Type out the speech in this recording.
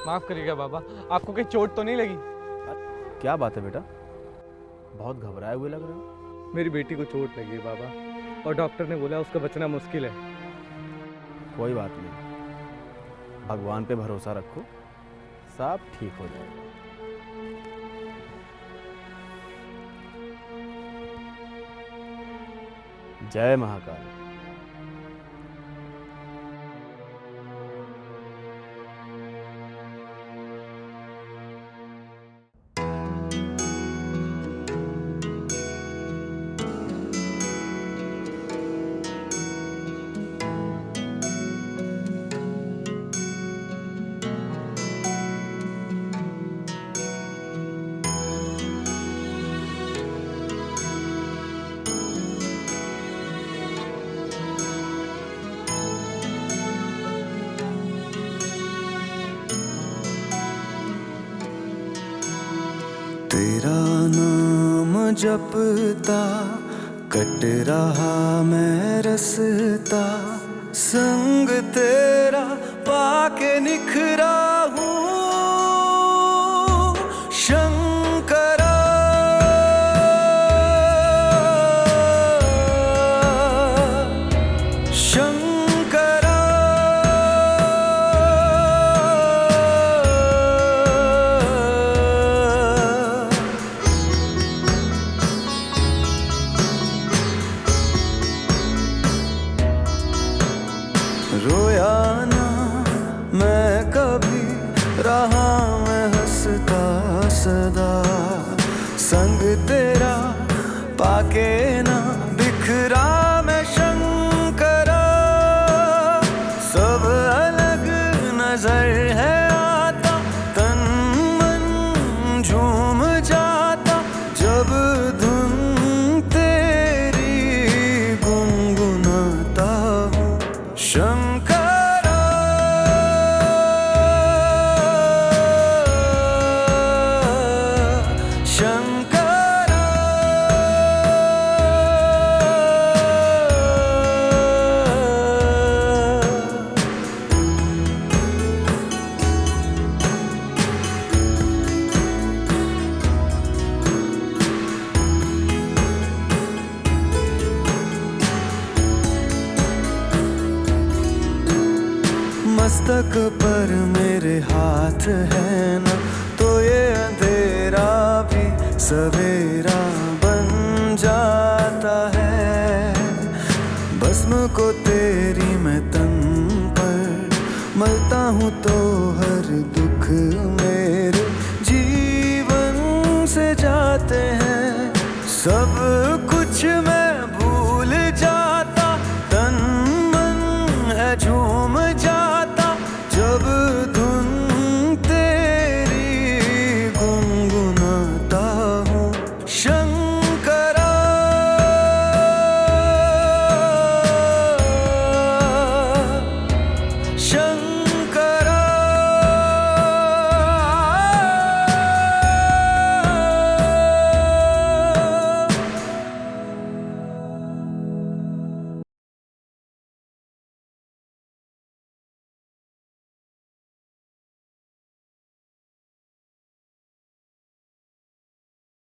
माफ करिएगा बाबा, आपको कहीं चोट तो नहीं लगी? क्या बात है बेटा, बहुत घबराए हुए लग रहे हो। मेरी बेटी को चोट लगी है बाबा, और डॉक्टर ने बोला उसका बचना मुश्किल है। कोई बात नहीं, भगवान पे भरोसा रखो, सब ठीक हो जाएगा। जय महाकाल। तेरा नाम जपता कट रहा मैं रसता, संग तेरा पाके निखरा हूँ शंकरा। शंकरा रोया ना मैं कभी, रहा मैं हंसता सदा, संग तेरा पाके ना बिखरा मैं शंकरा। सब अलग नजर है आता, तन मन झूम जाता, जब धुन तेरी गुनगुनाता हूँ शंकरा। शंकरा मस्तक पर मेरे हाथ है ना, तो ये अंधेरा भी सवेरा बन जाता है। भस्म को तेरी मैं तन पर मलता हूँ तो हर दुख